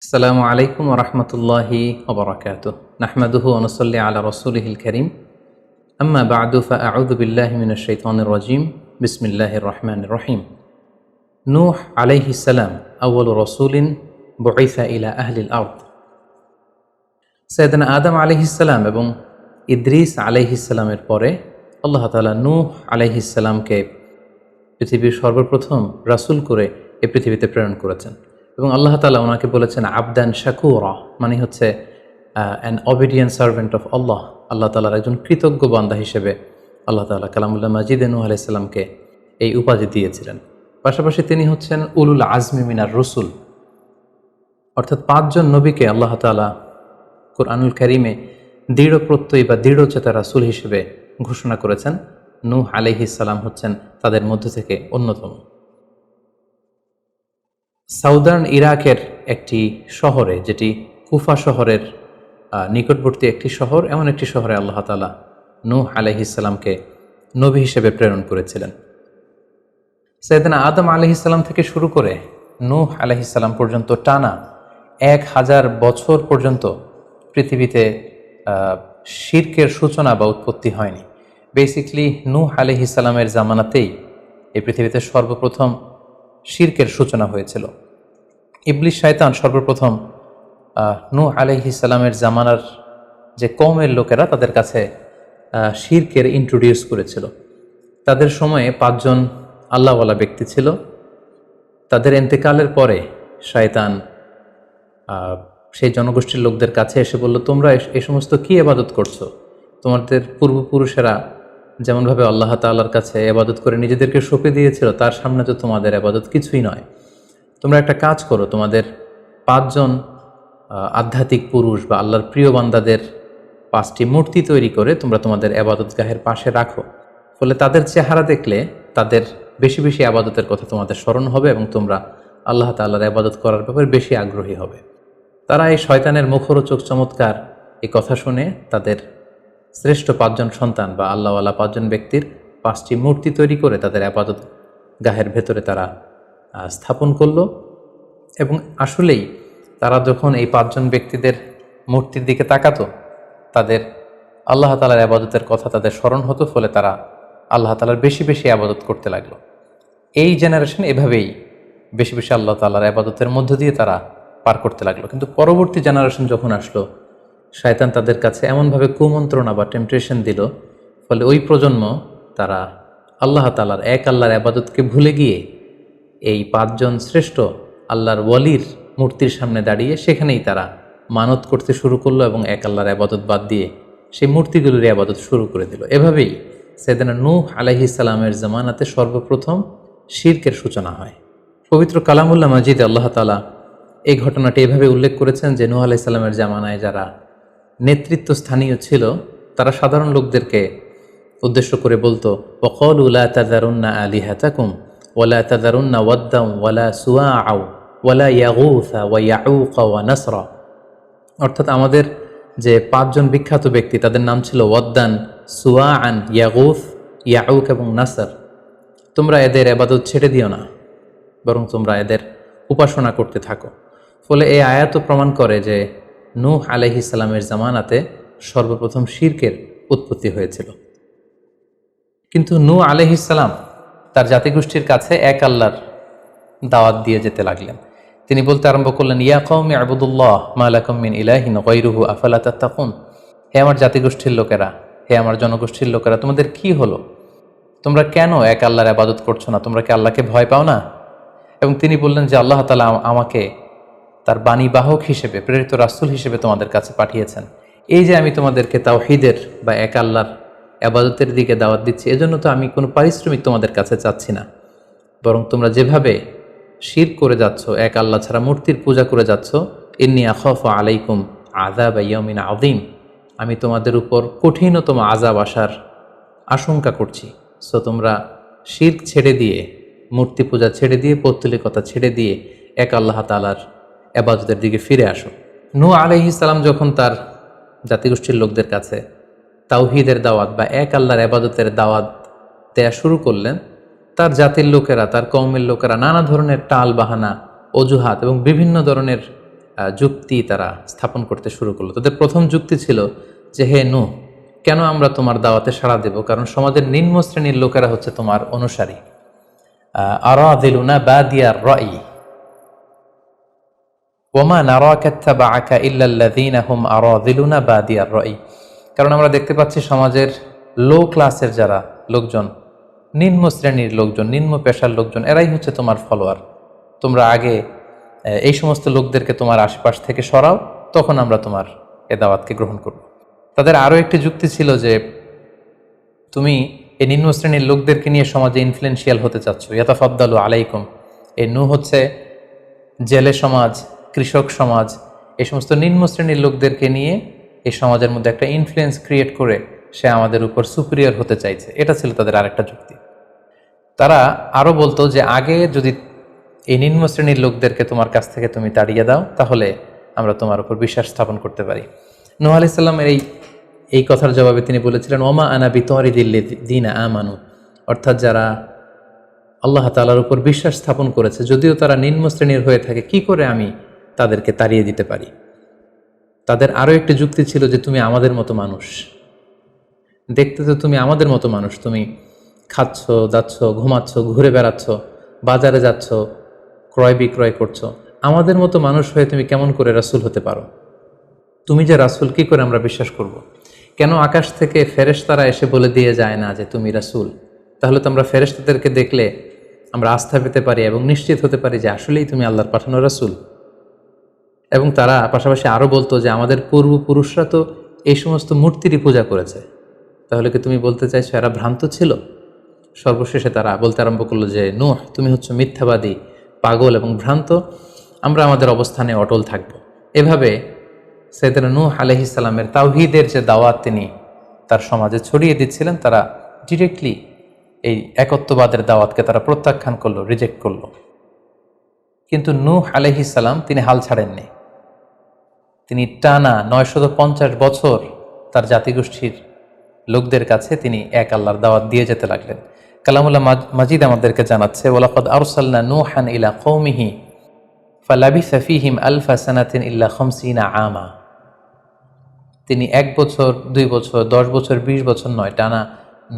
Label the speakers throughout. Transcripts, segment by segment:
Speaker 1: আসসালামু আলাইকুম ওরহমতুল্লাহি ওবরাকাতুহ নাহমাদুহু ওয়া নুসাল্লি আলা রাসূলিহিল কারীম আম্মা বা'দু ফাআউযু বিল্লাহি মিনাশ শাইতানির রাজীম বিসমিল্লাহির রহমানির রহিম নূহ আলাইহিস সালাম আউয়ালু রাসূলিন বুইসা ইলা আহলিল আরদ। সাইয়েদনা আদম আলাইহিস সালাম এবং ইদ্রিস আলাইহিস সালামের পরে আল্লাহ তাআলা নূহ আলাইহিস সালামকে পৃথিবীর সর্বপ্রথম রাসূল করে এই পৃথিবীতে প্রেরণ করেছেন এবং আল্লাহ তাআলা ওনাকে বলেছেন আবদান শাকুরা, মানে হচ্ছে অ্যান অবিডিয়েন্ট সার্ভেন্ট অফ আল্লাহ। আল্লাহ তাআলার একজন কৃতজ্ঞ বান্দা হিসেবে আল্লাহ তাআলা কালামুল্লাহ মাজিদে নূহ আলাইহিস সালামকে এই উপাধি দিয়েছিলেন। পাশাপাশি তিনি হচ্ছেন উলুল আজমি মিনার রসুল, অর্থাৎ 5 জন নবীকে আল্লাহ তাআলা কুরআনুল কারীমে দৃঢ় প্রত্যয়ী বা দৃঢ়চেতা রাসূল হিসেবে ঘোষণা করেছেন। নূহ আলাইহিস সালাম হচ্ছেন তাদের মধ্য থেকে অন্যতম। সাউদার্ন ইরাকের একটি শহরে, যেটি কুফা শহরের নিকটবর্তী একটি শহর, এমন একটি শহরে আল্লাহ তাআলা নূহ আলাইহিস সালামকে নবী হিসেবে প্রেরণ করেছিলেন। সাইয়েদনা আদম আলাইহিস সালাম থেকে শুরু করে নূহ আলাইহিস সালাম পর্যন্ত টানা 1000 বছর পর্যন্ত পৃথিবীতে শিরকের সূচনা বা উৎপত্তি হয়নি। বেসিকলি নূহ আলাইহিস সালামের জামানাতেই এই পৃথিবীতে সর্বপ্রথম শিরকের সূচনা হয়েছিল। ইবলিস শয়তান সর্বপ্রথম নূহ আলাইহিস সালামের জামানার যে কওমের লোকেরা তাদের কাছে শিরকের ইন্ট্রোডিউস করেছিল। তাদের সময়ে 5 জন আল্লাহওয়ালা ব্যক্তি ছিল। তাদের ইন্তেকালের পরে শয়তান সেই জনগোষ্ঠীর লোকদের কাছে এসে বলল, তোমরা এই সমস্ত কি ইবাদত করছো? তোমাদের পূর্বপুরুষেরা যেমনভাবে আল্লাহ তাআলার কাছে ইবাদত করে নিজেদেরকে সঁপে দিয়েছিল, তার সামনে তো তোমাদের ইবাদত কিছুই নয়। তোমরা একটা কাজ করো, তোমাদের 5 জন আধ্যাত্মিক পুরুষ বা আল্লাহর প্রিয় বান্দাদের 5টি মূর্তি তৈরি করে তোমরা তোমাদের ইবাদতগাহের পাশে রাখো। ফলে তাদের চেহারা দেখলে তাদের বেশি বেশি ইবাদতের কথা তোমাদের স্মরণ হবে এবং তোমরা আল্লাহ তাআলার ইবাদত করার ব্যাপারে বেশি আগ্রহী হবে। তারা এই শয়তানের মুখরোচক চমৎকার এই কথা শুনে তাদের শ্রেষ্ঠ 5 জন সন্তান বা আল্লাহওয়ালা 5 জন ব্যক্তির 5টি মূর্তি তৈরি করে তাদের ইবাদত গাহের ভেতরে তারা স্থাপন করলো। এবং আসলেই তারা যখন এই 5 জন ব্যক্তিদের মূর্তির দিকে তাকাতো, তাদের আল্লাহ তাআলার ইবাদতের কথা তাদের স্মরণ হতো, ফলে তারা আল্লাহ তাআলার বেশি বেশি ইবাদত করতে লাগলো। এই জেনারেশন এভাবেই বেশি বেশি আল্লাহ তাআলার ইবাদতের মধ্য দিয়ে তারা পার করতে লাগলো। কিন্তু পরবর্তী জেনারেশন যখন আসলো, শয়তান তাদের কাছে এমনভাবে কুমন্ত্রণা বা টেম্পটেশন দিল, ফলে ওই প্রজন্ম তারা আল্লাহ তাআলার এক আল্লাহর ইবাদতকে ভুলে গিয়ে এই 5 জন শ্রেষ্ঠ আল্লাহর ওয়ালির মূর্তির সামনে দাঁড়িয়ে সেখানেই তারা মানত করতে শুরু করলো এবং এক আল্লাহর ইবাদত বাদ দিয়ে সেই মূর্তিগুলোর ইবাদত শুরু করে দিল। এভাবেই সাইয়েদনা নূহ আলাইহিস সালামের জামানাতে সর্বপ্রথম শিরকের সূচনা হয়। পবিত্র কালামুল্লাহ মাজিদে আল্লাহ তাআলা এই ঘটনাটি এভাবে উল্লেখ করেছেন যে নূহ আলাইহিস সালামের জামানায় যারা নেতৃত্ব স্থানীয় ছিল তারা সাধারণ লোকদেরকে উদ্দেশ্য করে বলতো, ওয়াকালু লা তাযারুন্না আলিহাতাকুম ওয়ালা তাযারুন্না ওয়াদ্দাম ওয়ালা সুওয়াআ ওয়ালা ইয়াগুসা ওয়া ইয়াউকা ওয়া নাসরা। অর্থাৎ আমাদের যে 5 জন বিখ্যাত ব্যক্তি, তাদের নাম ছিল ওয়াদ্দান, সুওয়াআন, ইয়াগুস, ইয়াউক এবং নাসর। তোমরা এদের ইবাদত ছেড়ে দিও না, বরং তোমরা এদের উপাসনা করতে থাকো। ফলে এই আয়াত প্রমাণ করে যে নূহ আলাইহিস সালামের জামানাতে সর্বপ্রথম শিরকের উৎপত্তি হয়েছিল। কিন্তু নূহ আলাইহিস সালাম তার জাতিগোষ্ঠীর কাছে এক আল্লাহর দাওয়াত দিয়ে যেতে লাগলেন। তিনি বলতে আরম্ভ করলেন, ইয়া কওমি আবুদুল্লাহ মা লাকুম মিন ইলাহিন গায়রুহু আফালা তাত্তাকুন। হে আমার জাতিগোষ্ঠীর লোকেরা, হে আমার জনগোষ্ঠীর লোকেরা, তোমাদের কি হলো? তোমরা কেন এক আল্লাহর ইবাদত করছো না? তোমরা কি আল্লাহকে ভয় পাও না? এবং তিনি বললেন যে আল্লাহ তাআলা আমাকে তার বাণী বাহক হিসেবে, প্রেরিত রাসূল হিসেবে তোমাদের কাছে পাঠিয়েছেন। এই যে আমি তোমাদেরকে তাওহীদের বা এক আল্লাহর ইবাদতের দিকে দাওয়াত দিচ্ছি, এজন্য তো আমি কোনো পারিশ্রমিক তোমাদের কাছে চাচ্ছি না, বরং তোমরা যেভাবে শিরক করে যাচ্ছ, এক আল্লাহ ছাড়া মূর্তির পূজা করে যাচ্ছ, ইন্নী আখাফু আলাইকুম আযাব ইয়াউমিন আযীম, আমি তোমাদের উপর কঠিনতম আযাব আসার আশঙ্কা করছি। সো তোমরা শিরক ছেড়ে দিয়ে, মূর্তি পূজা ছেড়ে দিয়ে, পৌত্তলিকতা ছেড়ে দিয়ে এক আল্লাহ তাআলার ইবাদতের দিকে ফিরে আসো। নূহ আলাইহিস সালাম যখন তার জাতিগোষ্ঠীর লোকদের কাছে তাওহীদের দাওয়াত বা এক আল্লাহর ইবাদতের দাওয়াত দেয়া শুরু করলেন, তার জাতির লোকেরা, তার কওমের লোকেরা নানা ধরনের টাল বাহানা, অজুহাত এবং বিভিন্ন ধরনের যুক্তি তারা স্থাপন করতে শুরু করলো। তাদের প্রথম যুক্তি ছিল যে, হে নূহ, কেন আমরা তোমার দাওয়াতে সাড়া দেব? কারণ সমাজের নিম্ন শ্রেণীর লোকেরা হচ্ছে তোমার অনুসারী। আরাযিলুনা বাদিয়ার রাই ওমা নারাকা ইত্তাবাআকা ইল্লাল্লাযীনা হুম আরাযিলুনা বাদিয়ার রাই। কারণ আমরা দেখতে পাচ্ছি সমাজের লো ক্লাসের যারা লোকজন, নিম্ন শ্রেণীর লোকজন, নিম্ন পেশার লোকজন, এরাই হচ্ছে তোমার ফলোয়ার। তোমরা আগে এই সমস্ত লোকদেরকে তোমার আশপাশ থেকে সরাও, তখন আমরা তোমার এ দাওয়াতকে গ্রহণ করব। তাদের আরও একটি যুক্তি ছিল যে, তুমি এই নিম্ন শ্রেণীর লোকদেরকে নিয়ে সমাজে ইনফ্লুয়েন্সিয়াল হতে চাচ্ছ। ইয়াতাফাদ্দালু আলাইকুম, এই নূহ হচ্ছে জেলে সমাজ, কৃষক সমাজ, এই সমস্ত নিম্ন শ্রেণীর লোকদেরকে নিয়ে এই সমাজের মধ্যে একটা ইনফ্লুয়েন্স ক্রিয়েট করে সে আমাদের উপর সুপিরিয়র হতে চাইছে। এটা ছিল তাদের আরেকটা যুক্তি। তারা আরও বলতো যে, আগে যদি এই নিম্ন শ্রেণীর লোকদেরকে তোমার কাছ থেকে তুমি তাড়িয়ে দাও, তাহলে আমরা তোমার উপর বিশ্বাস স্থাপন করতে পারি। নূহ আলাইহিস সালামের এই কথার জবাবে তিনি বলেছিলেন, ওমা আনা বিতারিদিল্লাযীনা আমানু, অর্থাৎ যারা আল্লাহ তাআলার উপর বিশ্বাস স্থাপন করেছে, যদিও তারা নিম্ন শ্রেণীর হয়ে থাকে, কি করে আমি তাদেরকে তাড়িয়ে দিতে পারি? তাদের আরও একটি যুক্তি ছিল যে, তুমি আমাদের মতো মানুষ, দেখতে তো তুমি আমাদের মতো মানুষ, তুমি খাচ্ছ, যাচ্ছ, ঘুমাচ্ছ, ঘুরে বেড়াচ্ছ, বাজারে যাচ্ছ, ক্রয় বিক্রয় করছো, আমাদের মতো মানুষ হয়ে তুমি কেমন করে রাসূল হতে পারো? তুমি যে রাসূল, কি করে আমরা বিশ্বাস করব? কেন আকাশ থেকে ফেরেশতারা এসে বলে দিয়ে যায় না যে তুমি রাসূল? তাহলে তো আমরা ফেরেশতাদেরকে দেখলে আমরা আস্থা পেতে পারি এবং নিশ্চিত হতে পারি যে আসলেই তুমি আল্লাহর পাঠানো রাসূল। এবং তারা পাশাপাশি আরও বলতো যে, আমাদের পূর্বপুরুষরা তো এই সমস্ত মূর্তিরই পূজা করেছে, তাহলে কি তুমি বলতে চাইছো এরা ভ্রান্ত ছিল? সর্বশেষে তারা বলতে আরম্ভ করলো যে, নূহ, তুমি হচ্ছে মিথ্যাবাদী, পাগল এবং ভ্রান্ত, আমরা আমাদের অবস্থানে অটল থাকব। এভাবে সাইয়েদনা নূহ আলাইহিস সালামের তাওহীদের যে দাওয়াত তিনি তার সমাজে ছড়িয়ে দিচ্ছিলেন, তারা ডিরেক্টলি এই একত্ববাদের দাওয়াতকে তারা প্রত্যাখ্যান করলো, রিজেক্ট করলো। কিন্তু নূহ আলাইহিস সালাম তিনি হাল ছাড়েননি। তিনি টানা 950 বছর তার জাতিগোষ্ঠীর লোকদের কাছে তিনি এক আল্লাহর দাওয়াত দিয়ে যেতে লাগলেন। কালামুল্লাহ মাজিদ আমাদেরকে জানাচ্ছে, ওয়ালাকাদ আরসালনা নূহান ইলা কওমিহি ফালাবিসা ফীহিম আলফা সানাতিন ইল্লা 50 আমা। তিনি 1 বছর, 2 বছর, 10 বছর, 20 বছর নয়, টানা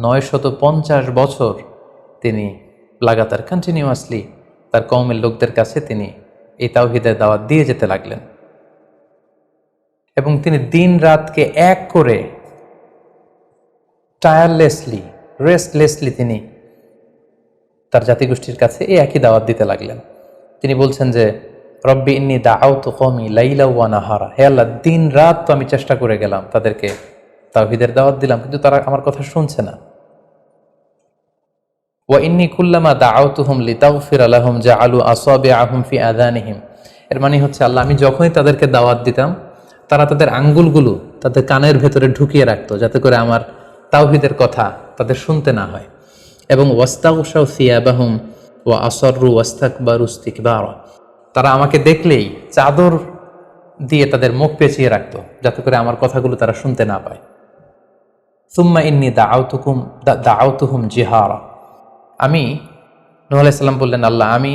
Speaker 1: 950 বছর তিনি লাগাতার কন্টিনিউয়াসলি তার কওমের লোকদের কাছে তিনি এই তাওহীদের দাওয়াত দিয়ে যেতে লাগলেন। এবং তিনি দিন রাতকে এক করে টায়ারলেসলি, রেস্টলেসলি তিনি তার জাতিগোষ্ঠীর কাছে এই একই দাওয়াত দিতে লাগলেন। তিনি বলছেন যে, রব্বি ইন্নী দাআউতু কওমি লাইলা ওয়া নাহারা, হে আল্লাহ, দিন রাত তো আমি চেষ্টা করে গেলাম, তাদেরকে তাওহীদের দাওয়াত দিলাম, কিন্তু তারা আমার কথা শুনছে না। ওয়া ইন্নী কুল্লামা দাআউতুহুম লিতাগফিরা লাহুম জাআলু আসাবিআহুম ফি আযানিহিম। এর মানে হচ্ছে, আল্লাহ, আমি যখনই তাদেরকে দাওয়াত দিতাম, তারা তাদের আঙ্গুলগুলো তাদের কানের ভেতরে ঢুকিয়ে রাখতো, যাতে করে আমার তাওহীদের কথা তাদের শুনতে না হয়। এবং ওয়াস্তাগশাউ সিয়াবাহুম ওয়া আসররু ওয়াস্তাকবারু ইস্তিকবারা, তারা আমাকে দেখলেই চাদর দিয়ে তাদের মুখ পেঁচিয়ে রাখতো, যাতে করে আমার কথাগুলো তারা শুনতে না পায়। সুম্মা ইন্নী দাআউতুহুম জিহারা। আমি, নূহ আলাইহিস সালাম বললেন, আল্লাহ, আমি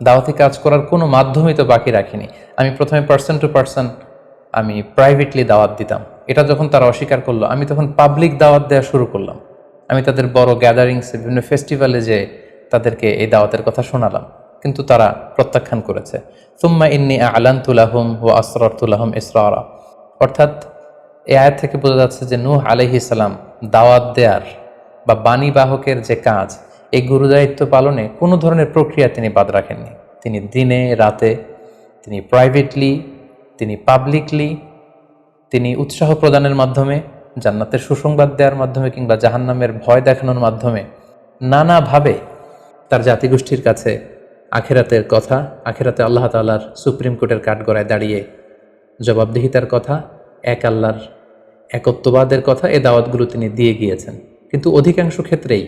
Speaker 1: দাওয়াতি কাজ করার কোনো মাধ্যমই তো বাকি রাখিনি। আমি প্রথমে পার্সন টু পার্সন আমি প্রাইভেটলি দাওয়াত দিতাম। এটা যখন তারা অস্বীকার করলো, আমি তখন পাবলিক দাওয়াত দেওয়া শুরু করলাম। আমি তাদের বড় গ্যাদারিংসে, বিভিন্ন ফেস্টিভ্যালে যে তাদেরকে এই দাওয়াতের কথা শোনালাম, কিন্তু তারা প্রত্যাখ্যান করেছে। সুম্মা ইন্নী আ'লানতু লাহুম ওয়া আসরারতু লাহুম ইসরারা। অর্থাৎ এই আয়াত থেকে বোঝা যাচ্ছে যে নূহ আলাইহিস সালাম দাওয়াত দেয়ার বা বাণী বাহকের যে কাজ, এই গুরুদায়িত্ব পালনে কোনো ধরনের প্রক্রিয়া তিনি বাদ রাখেননি। তিনি দিনে রাতে, তিনি প্রাইভেটলি, তিনি পাবলিকলি, তিনি উৎসাহ প্রদানের মাধ্যমে, জান্নাতের সুসংবাদ দেওয়ার মাধ্যমে, কিংবা জাহান্নামের ভয় দেখানোর মাধ্যমে নানাভাবে তার জাতিগোষ্ঠীর কাছে আখিরাতের কথা, আখিরাতে আল্লাহ তাআলার সুপ্রিম কোর্টের কাঠগড়ায় দাঁড়িয়ে জবাবদিহিতার কথা, এক আল্লাহর একত্ববাদের কথা, এই দাওয়াতগুলো তিনি দিয়ে গিয়েছেন। কিন্তু অধিকাংশ ক্ষেত্রেই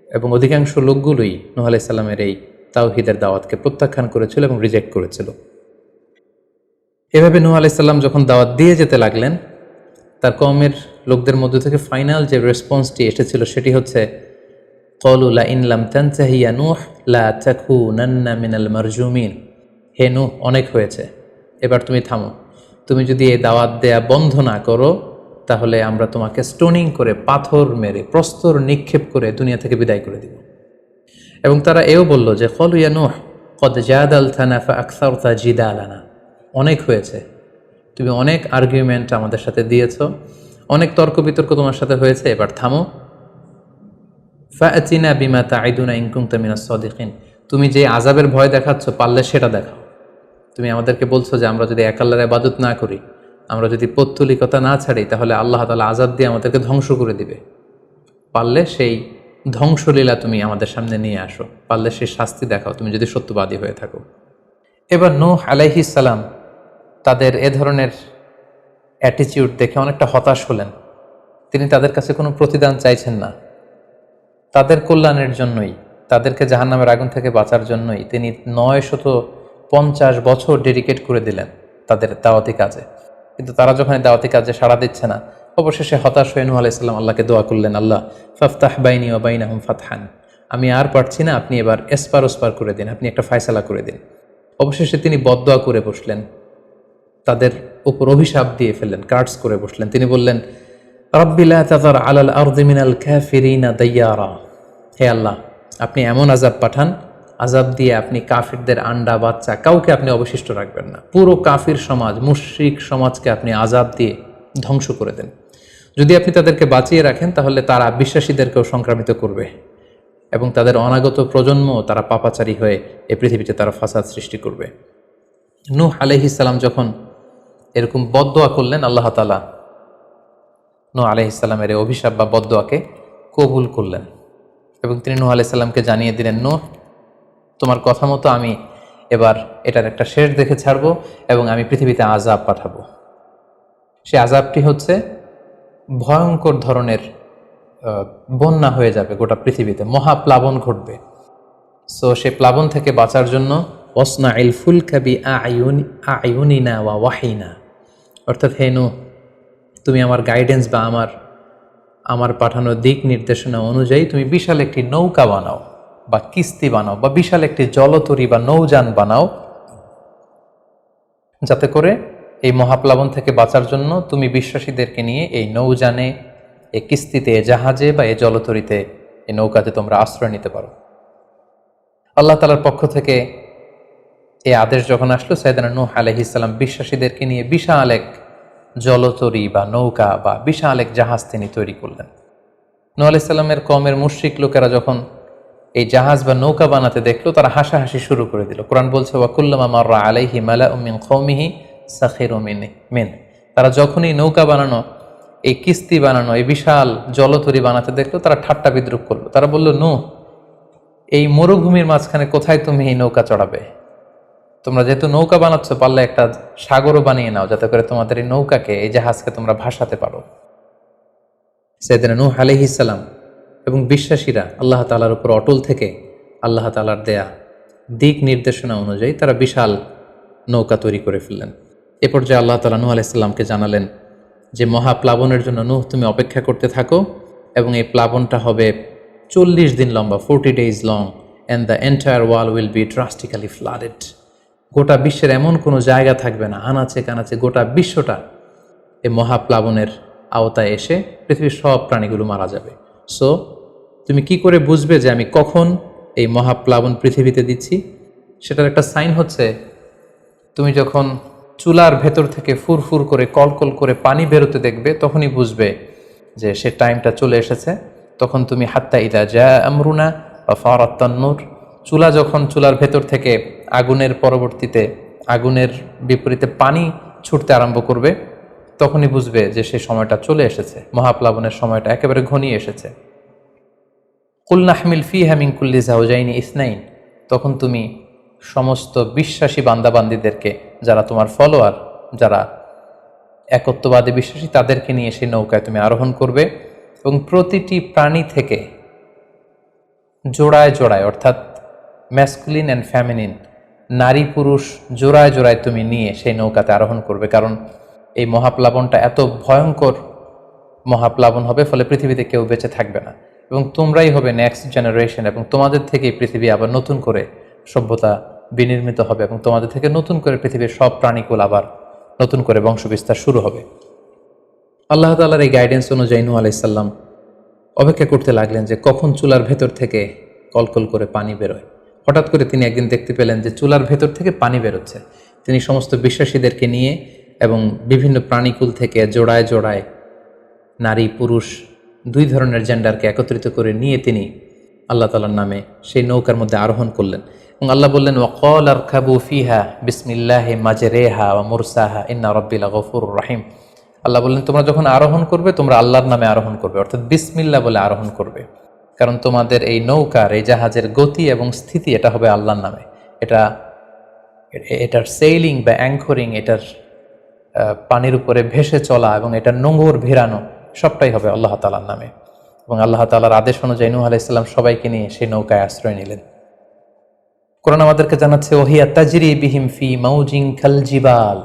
Speaker 1: এবং অধিকাংশ লোকগুলোই নূহ আলাইহিস সালামের এই তাওহীদের দাওয়াতকে প্রত্যাখ্যান করেছিল এবং রিজেক্ট করেছিল। এভাবে নূহ আলাইহিস সালাম যখন দাওয়াত দিয়ে যেতে লাগলেন, তার কওমের লোকদের মধ্যে থেকে ফাইনাল যে রেসপন্সটি এসেছিল সেটি হচ্ছে, ক্বালু লা ইন লাম তানতাহি ইয়া নূহ লা তাকুনান্না মিনাল মারজুমিন। হে নূহ, অনেক হয়েছে, এবার তুমি থামো, তুমি যদি এই দাওয়াত দেয়া বন্ধ না করো তাহলে আমরা তোমাকে স্টোনিং করে, পাথর মেরে, প্রস্তর নিক্ষেপ করে দুনিয়া থেকে বিদায় করে দিব। এবং তারা এও বলল যে ক্বালু ইয়া নূহ ক্বাদ জাদালতানা ফাআকসারতা জিদালানা, অনেক হয়েছে, তুমি অনেক আর্গুমেন্ট আমাদের সাথে দিয়েছো, অনেক তর্ক বিতর্ক তোমার সাথে হয়েছে, এবার থামো। ফাআতিনা বিমা তাইদুনা ইন কুনতা মিনাস সাদিকিন, তুমি যে আযাবের ভয় দেখাচ্ছ পারলে সেটা দেখাও। তুমি আমাদেরকে বলছো যে আমরা যদি এক আল্লাহর ইবাদত না করি, আমরা যদি পৌত্তলিকতা না ছাড়ি, তাহলে আল্লাহ তাআলা আযাব দিয়ে আমাদেরকে ধ্বংস করে দিবে। পারলে সেই ধ্বংসলীলা তুমি আমাদের সামনে নিয়ে আসো, পারলে সেই শাস্তি দেখাও, তুমি যদি সত্যবাদী হয়ে থাকো। এবার নূহ আলাইহিস সালাম তাদের এ ধরনের অ্যাটিটিউড দেখে অনেকটা হতাশ হলেন। তিনি তাদের কাছে কোনো প্রতিদান চাইছেন না, তাদের কল্যাণের জন্যই, তাদেরকে জাহান্নামের আগুন থেকে বাঁচার জন্যই তিনি 950 বছর ডেডিকেট করে দিলেন তাদের দাওয়াতি কাজে। কিন্তু তারা যখন দাওয়াতি কাজে সাড়া দিচ্ছে না, অবশেষে হতাশ হয়ে নূহ আলাইহিস সালাম আল্লাহকে দোয়া করলেন, আল্লাহ ফাফতাহ বাইনি ওয়া বাইনাহুম ফাতহান, আমি আর পারছি না, আপনি এবার এসপার ওসপার করে দিন, আপনি একটা ফায়সালা করে দিন। অবশেষে তিনি বদদোয়া করে বসলেন, তাদের উপর অভিশাপ দিয়ে ফেললেন, কার্ডস করে বসলেন। তিনি বললেন, রাব্বি লা তাযার আলাল আরদি মিনাল কাফিরিনা দাইয়ারা, হে আল্লাহ আপনি এমন আযাব পাঠান, আযাব দিয়ে আপনি কাফিরদের আন্ডা বাচ্চা কাউকে আপনি অবশিষ্ট রাখবেন না, পুরো কাফির সমাজ, মুশরিক সমাজকে আপনি আযাব দিয়ে ধ্বংস করে দেন। যদি আপনি তাদেরকে বাঁচিয়ে রাখেন তাহলে তারা বিশ্বাসীদেরকেও সংক্রামিত করবে এবং তাদের অনাগত প্রজন্ম তারা পাপাচারী হয়ে এই পৃথিবীতে তারা ফাসাদ সৃষ্টি করবে। নূহ আলাইহিস সালাম যখন এরকম বদদোয়া করলেন, আল্লাহ তাআলা নূহ আলাইহিস সালামের এই অভিশাপ বা বদদোয়াকে কবুল করলেন এবং তিনি নূহ আলাইহিস সালামকে জানিয়ে দিলেন, নূহ তোমার কথা মতো আমি এবার এটার একটা শেষ দেখে ছাড়বো এবং আমি পৃথিবীতে আযাব পাঠাবো। সে আযাবটি হচ্ছে ভয়ঙ্কর ধরনের বন্যা হয়ে যাবে গোটা পৃথিবীতে, মহাপ্লাবন ঘটবে। সো সে প্লাবন থেকে বাঁচার জন্য ওয়াসনাইল ফুলকা বিআইউনিনা ওয়া ওয়াহিনা, অর্থাৎ হে নূহ তুমি আমার গাইডেন্স বা আমার পাঠানো দিক নির্দেশনা অনুযায়ী তুমি বিশাল একটি নৌকা বানাও বা কিস্তি বানাও বা বিশাল একটি জলতরী বা নৌযান বানাও, যাতে করে এই মহাপ্লাবন থেকে বাঁচার জন্য তুমি বিশ্বাসীদেরকে নিয়ে এই নৌযানে, এই কিস্তিতে, জাহাজে বা এই জলতরীতে, এই নৌকাতে তোমরা আশ্রয় নিতে পারো। আল্লাহ তাআলার পক্ষ থেকে এই আদেশ যখন আসলো, সাইয়েদনা নূহ আলাইহিস সালাম বিশ্বাসীদেরকে নিয়ে বিশাল এক জলতরী বা নৌকা বা বিশাল এক জাহাজ তিনি তৈরি করলেন। নূহ আলাইহিস সালামের কওমের মুশরিক লোকেরা যখন এই জাহাজ বা নৌকা বানাতে দেখলো, তারা হাসাহাসি শুরু করে দিল। কোরআন বলছে, ওয়া কুল্লামা মাররা আলাইহি মালাউম মিন কওমিহি সাখিরু মিন, তারা যখনই নৌকা বানানো, এই কিস্তি বানানো, এই বিশাল জলতরী বানাতে দেখলো, তারা ঠাট্টা বিদ্রুপ করলো। তারা বলল, নূহ এই মরুভূমির মাঝখানে কোথায় তুমি এই নৌকা চড়াবে? তোমরা যেহেতু নৌকা বানাচ্ছ, পারলে একটা সাগরও বানিয়ে নাও, যাতে করে তোমাদের এই নৌকাকে, এই জাহাজকে তোমরা ভাসাতে পারো। সাইয়েদনা নূহ আলাইহিস সালাম এবং বিশ্বাসীরা আল্লাহ তাআলার উপর অটল থেকে আল্লাহ তাআলার দেয়া দিক নির্দেশনা অনুযায়ী তারা বিশাল নৌকা তৈরি করে ফেললেন। এ পর্যায়ে আল্লাহ তাআলা নূহ আলাইহিস সালামকে জানালেন যে মহাপ্লাবনের জন্য নূহ তুমি অপেক্ষা করতে থাকো এবং এই প্লাবনটা হবে 40 দিন লম্বা, 40 days long, and the entire wall will be drastically flooded. গোটা বিশ্বের এমন কোনো জায়গা থাকবে না, আনাচে কানাচে গোটা বিশ্বটা এই মহাপ্লাবনের আওতায় এসে পৃথিবীর সব প্রাণীগুলো মারা যাবে। সো তুমি কি করে বুঝবে যে আমি কখন এই মহাপ্লাবন পৃথিবীতে দিচ্ছি? সেটার একটা সাইন হচ্ছে, তুমি যখন চুলার ভেতর থেকে ফুরফুর করে কলকল করে পানি বেরোতে দেখবে, তখনই বুঝবে যে সে টাইমটা চলে এসেছে। তখন তুমি হাত্তা ইদা জা আমরুনা বা ফারাত তান্নুর, চুলার ভেতর থেকে আগুনের পরবর্তীতে, আগুনের বিপরীতে পানি ছুটতে আরম্ভ করবে, তখনই বুঝবে যে সে সময়টা চলে এসেছে, মহাপ্লাবনের সময়টা একেবারে ঘনিয়ে এসেছে। কুল নাহমিল ফিহা মিন কুল্লি যাওজাইনি ইসনাইন, তখন তুমি সমস্ত বিশ্বাসী বান্দাবান্দিদেরকে, যারা তোমার ফলোয়ার, যারা একত্ববাদী বিশ্বাসী, তাদেরকে নিয়ে সেই নৌকায় তুমি আরোহণ করবে এবং প্রতিটি প্রাণী থেকে জোড়ায় জোড়ায়, অর্থাৎ ম্যাসকুলিন অ্যান্ড ফ্যামিনিন, নারী পুরুষ জোড়ায় জোড়ায় তুমি নিয়ে সেই নৌকাতে আরোহণ করবে। কারণ এই মহাপ্লাবনটা এত ভয়ঙ্কর মহাপ্লাবন হবে, ফলে পৃথিবীতে কেউ বেঁচে থাকবে না এবং তোমরাই হবে নেক্সট জেনারেশন এবং তোমাদের থেকেই পৃথিবী আবার নতুন করে সভ্যতা বিনির্মিত হবে এবং তোমাদের থেকে নতুন করে পৃথিবীর সব প্রাণীকুল আবার নতুন করে বংশবিস্তার শুরু হবে। আল্লাহ তাআলার এই গাইডেন্স অনুযায়ী নূহ আলাইহিস সালাম অপেক্ষা করতে লাগলেন যে কখন চুলার ভেতর থেকে কলকল করে পানি বেরোয়। হঠাৎ করে তিনি একদিন দেখতে পেলেন যে চুলার ভেতর থেকে পানি বেরোচ্ছে। তিনি সমস্ত বিশ্বাসীদেরকে নিয়ে এবং বিভিন্ন প্রাণীকুল থেকে জোড়ায় জোড়ায় নারী পুরুষ দুই ধরনের জেন্ডারকে একত্রিত করে নিয়ে তিনি আল্লাহ তাআলার নামে সেই নৌকার মধ্যে আরোহণ করলেন এবং আল্লাহ বললেন, ওয়াকাল আরকাবু ফিহা বিসমিল্লাহি মাজরেহা ওয়া মুরসাহা ইন্না রাব্বি লাগফুরুর রহিম। আল্লাহ বললেন, তোমরা যখন আরোহণ করবে তোমরা আল্লাহর নামে আরোহণ করবে, অর্থাৎ বিসমিল্লাহ বলে আরোহণ করবে, কারণ তোমাদের এই নৌকার এই জাহাজের গতি এবং স্থিতি এটা হবে আল্লাহর নামে। এটার সেইলিং বা অ্যাঙ্করিং, এটার পানির উপরে ভেসে চলা এবং এটার নোঙর ভিড়ানো সবটাই হবে আল্লাহ তাআলার নামে। এবং আল্লাহ তাআলার আদেশ অনুযায়ী নূহ আলাইহিস সালাম সবাইকে নিয়ে সেই নৌকায় আশ্রয় নিলেন। কোরআন আমাদেরকে জানাচ্ছে, ওহিয়া তাজরি বিহিম ফি মাউজিন কাল জিবাল,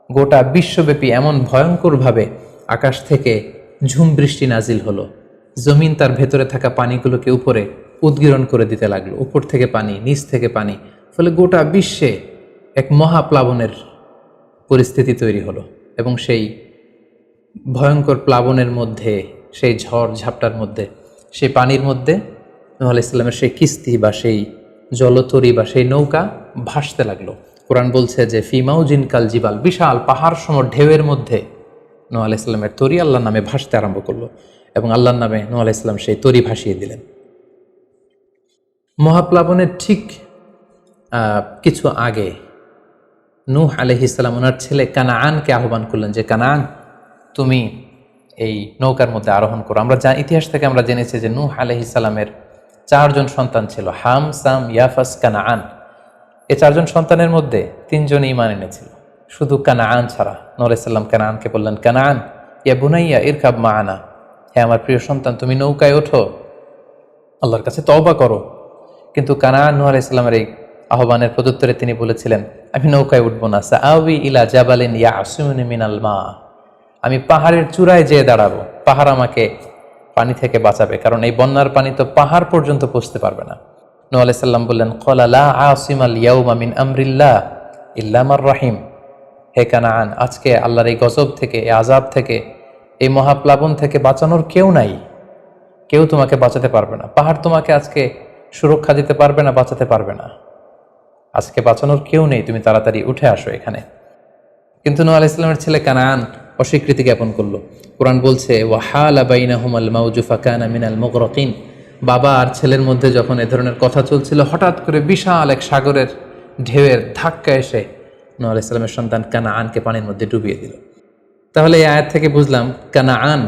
Speaker 1: গোটা বিশ্বব্যাপী এমন ভয়ঙ্করভাবে আকাশ থেকে ঝুম বৃষ্টি নাজিল হলো, জমিন তার ভেতরে থাকা পানিগুলোকে উপরে উদ্গীরণ করে দিতে লাগলো, উপর থেকে পানি নিচ থেকে পানি, ফলে গোটা বিশ্বে এক মহাপ্লাবনের পরিস্থিতি তৈরি হলো। এবং সেই ভয়ঙ্কর প্লাবনের মধ্যে, সেই ঝড় ঝাপটার মধ্যে, সেই পানির মধ্যে নূহ আলাইহিস সালামের সেই কিস্তি বা সেই জলতরী বা সেই নৌকা ভাসতে লাগলো। কোরআন বলছে যে ফি মাউজিন কাল জিবাল, বিশাল পাহাড় সম ঢেউয়ের মধ্যে নূহ আলাইহিস সালামের তরী আল্লাহর নামে ভাসতে আরম্ভ করলো এবং আল্লাহর নামে নূহ আলাইহিস সালাম সেই তরী ভাসিয়ে দিলেন। মহাপ্লাবনের ঠিক কিছু আগে নূহ আলাইহিস সালাম ওনার ছেলে কানাআনকে আহ্বান করলেন যে, কানাআন, তুমি এই নৌকার মধ্যে আরোহণ করো। আমরা ইতিহাস থেকে আমরা জেনেছি যে নূহ আলাইহিস সালামের 4 জন সন্তান ছিল, হাম, সাম, ইয়াফাস, কানাআন। এই 4 জন সন্তানের মধ্যে 3 জন ঈমান এনেছিল, শুধু কানাআন ছাড়া। নূহ আলাইহিস সালাম কানাআনকে বললেন, কানাআন ইয়া বুনাইয়া ইরকাব মাআনা, হে আমার প্রিয় সন্তান, তুমি নৌকায় ওঠো, আল্লাহর কাছে তওবা করো। কিন্তু কানাআন নূহ আলাইহিস সালামের এই আহ্বানের প্রত্যুত্তরে তিনি বলেছিলেন, আমি নৌকায় উঠবো না, সাআওয়ি ইলা জাবালিন ইয়াসিমুনি মিনাল মা, আমি পাহাড়ের চূড়ায় যেয়ে দাঁড়াবো, পাহাড় আমাকে পানি থেকে বাঁচাবে, কারণ এই বন্যার পানি তো পাহাড় পর্যন্ত পৌঁছতে পারবে না। নূহ আলাইহিস সালাম বললেন, ক্বালা লা আসিমাল ইয়াউমা মিন আমরিল্লাহ ইল্লা মান রাহিম, হে কানাআন, আজকে আল্লাহর এই গজব থেকে, এই আযাব থেকে, এই মহাপ্লাবন থেকে বাঁচানোর কেউ নাই, কেউ তোমাকে বাঁচাতে পারবে না। পাহাড় তোমাকে আজকে সুরক্ষা দিতে পারবে না, বাঁচাতে পারবে না, আজকে বাঁচানোর কেউ নেই, তুমি তাড়াতাড়ি উঠে আসো এখানে। কিন্তু নূহ আলাইহিস সালামের ছেলে কানাআন অস্বীকৃতি জ্ঞাপন করলো। কোরআন বলছে, ওয়াহালা বাইনাহুমাল মাউজু ফাকানা মিনাল মুগরাকিন, বাবা আর ছেলের মধ্যে যখন এ ধরনের কথা চলছিল, হঠাৎ করে বিশাল এক সাগরের ঢেউয়ের ধাক্কা এসে নূহ আলাইহিস সালামের সন্তান কানাআনকে পানির মধ্যে ডুবিয়ে দিল। তাহলে এই আয়াত থেকে বুঝলাম কানাআন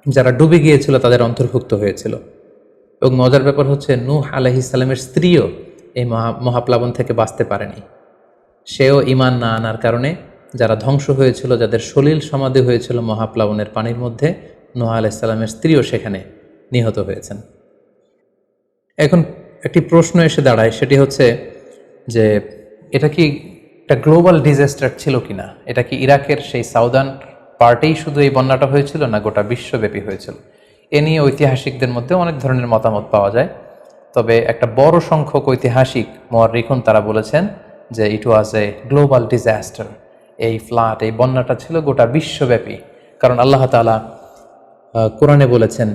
Speaker 1: যারা ডুবে গিয়েছিল তাদের অন্তর্ভুক্ত হয়েছিল। এবং মজার ব্যাপার হচ্ছে, নূহ আলাইহিস সালামের স্ত্রীও এই মহাপ্লাবন থেকে বাঁচতে পারেনি। সেও ঈমান না আনার কারণে যারা ধ্বংস হয়েছিল, যাদের সলিল সমাধি হয়েছিল মহাপ্লাবনের পানির মধ্যে, নূহ আলাইহিস সালামের স্ত্রীও সেখানে নিহত হয়েছেন। এখন একটি প্রশ্ন এসে দাঁড়ায়, সেটি হচ্ছে যে এটা কি একটা গ্লোবাল ডিজাস্টার ছিল কিনা? এটা কি ইরাকের সেই সাউদার্ন পার্টেই শুধু এই বন্যাটা হয়েছিল, না গোটা বিশ্বব্যাপী হয়েছিল? এ নিয়ে ঐতিহাসিকদের মধ্যে অনেক ধরনের মতামত পাওয়া যায়। তবে একটা বড় সংখ্যক ঐতিহাসিক মুআররিখুন তারা বলেছেন যে ইট ওয়াজ এ গ্লোবাল ডিজাস্টার। এই ফ্লাড, এই বন্যাটা ছিল গোটা বিশ্বব্যাপী। কারণ আল্লাহ তাআলা কোরআনে বলেছেন,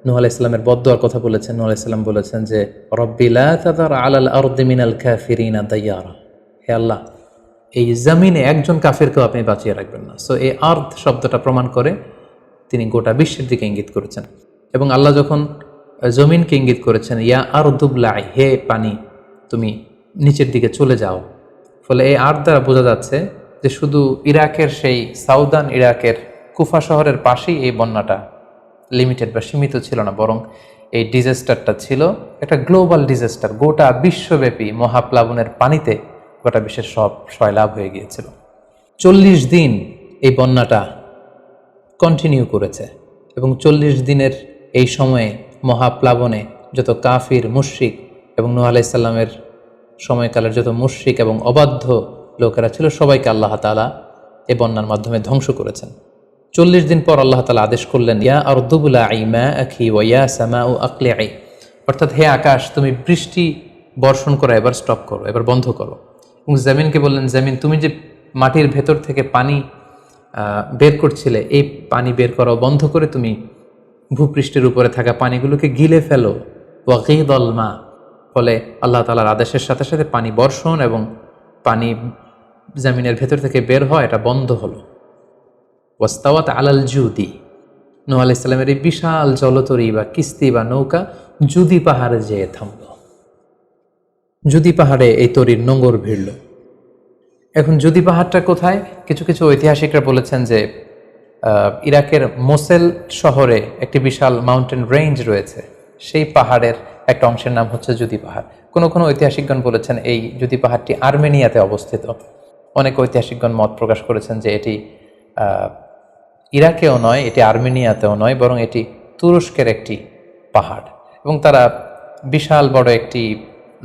Speaker 1: নূহ আলাইহিস সালামের বদদুয়ার কথা বলেছেন। নূহ আলাইহিস সালাম বলেছেন যে রব্বি লা তাযার আলাল আরদি মিনাল কাফিরিনা দাইয়ারা, হে আল্লাহ, এই জমিনে একজন কাফিরকেও আপনি বাঁচিয়ে রাখবেন না। সো এই আর্থ শব্দটা প্রমাণ করে তিনি গোটা বিশ্বের দিকে ইঙ্গিত করেছেন। এবং আল্লাহ যখন জমিনকে ইঙ্গিত করেছেন, ইয়া আরদুবলাই, হে পানি তুমি নিচের দিকে চলে যাও, ফলে এই আর্থ দ্বারা বোঝা যাচ্ছে যে শুধু ইরাকের সেই সাউদার্ন ইরাকের কুফা শহরের পাশেই এই বন্যাটা লিমিটেড বা সীমিত ছিল না, বরং এই ডিজাস্টারটা ছিল একটা গ্লোবাল ডিজাস্টার। গোটা বিশ্বব্যাপী মহাপ্লাবনের পানিতে গোটা বিশ্বের সব সয়লাভ হয়ে গিয়েছিল। 40 দিন এই বন্যাটা কন্টিনিউ করেছে এবং 40 দিনের এই সময়ে মহাপ্লাবনে যত কাফির, মুশরিক এবং নূহ আলাইহিস সালামের সময়কালের যত মুশরিক এবং অবাধ্য লোকেরা ছিল, সবাইকে আল্লাহ তাআলা এই বন্যার মাধ্যমে ধ্বংস করেছেন। 40 দিন পর আল্লাহ তাআলা আদেশ করলেন, ইয়া আরদু বুলাঈ মাআকি ওয়া ইয়া সামাউ আকলিঈ, অর্থাৎ হে আকাশ, তুমি বৃষ্টি বর্ষণ করা এবার স্টপ করো, এবার বন্ধ করো। এবং জমিনকে বললেন, জমিন তুমি যে মাটির ভেতর থেকে পানি বের করছিলে, এই পানি বের করা বন্ধ করে তুমি ভূপৃষ্ঠের উপরে থাকা পানিগুলোকে গিলে ফেলো। ওয়াকিদল মা, ফলে আল্লাহ তাআলার আদেশের সাথে সাথে পানি বর্ষণ এবং পানি জমিনের ভেতর থেকে বের হয়, এটা বন্ধ হলো। ওয়াস্তাওয়াত আলাল জুদি, নূহ আলাইহিস সালামের এই বিশাল জলতরী বা কিস্তি বা নৌকা জুদি পাহাড়ে যেয়ে থামল। জুদি পাহাড়ে এই তরীর নোঙর ভিড়ল। এখন জুদি পাহাড়টা কোথায়? কিছু কিছু ঐতিহাসিকরা বলেছেন যে ইরাকের মোসেল শহরে একটি বিশাল মাউন্টেন রেঞ্জ রয়েছে, সেই পাহাড়ের একটা অংশের নাম হচ্ছে জুদি পাহাড়। কোনো কোনো ঐতিহাসিকগণ বলেছেন এই জুদি পাহাড়টি আর্মেনিয়াতে অবস্থিত। অনেক ঐতিহাসিকগণ মত প্রকাশ করেছেন যে এটি ইরাকেও নয়, এটি আর্মেনিয়াতেও নয়, বরং এটি তুরস্কের একটি পাহাড়। এবং তারা বিশাল বড় একটি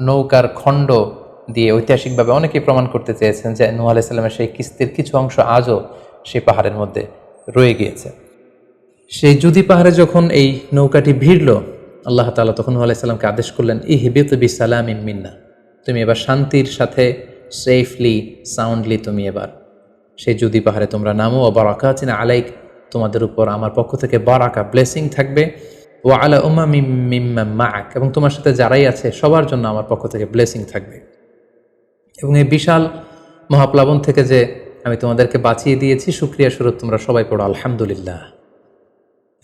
Speaker 1: নৌকার খণ্ড দিয়ে ঐতিহাসিকভাবে অনেকেই প্রমাণ করতে চেয়েছেন যে নূহ আলাইহিস সালামের সেই কিস্তির কিছু অংশ আজও সেই পাহাড়ের মধ্যে রয়ে গিয়েছে। সেই জুদি পাহাড়ে যখন এই নৌকাটি ভিড়ল, আল্লাহ তাআলা তখন নূহ আলাইহিস সালামকে আদেশ করলেন, ইহবিত বিসালামিন মিন্না, তুমি এবার শান্তির সাথে সেফলি সাউন্ডলি তুমি এবার সেই জুদি পাহাড়ে তোমরা নামো। ও বারাকাতিন আলাইক, তোমাদের উপর আমার পক্ষ থেকে বারাকা ব্লেসিং থাকবে। ও আলা উম্মামিম মিম্মান মাআক, এবং তোমার সাথে যারাই আছে সবার জন্য আমার পক্ষ থেকে ব্লেসিং থাকবে। এবং এই বিশাল মহাপ্লাবন থেকে যে আমি তোমাদেরকে বাঁচিয়ে দিয়েছি, শুকরিয়া স্বরূপ তোমরা সবাই পড়ো আলহামদুলিল্লাহ।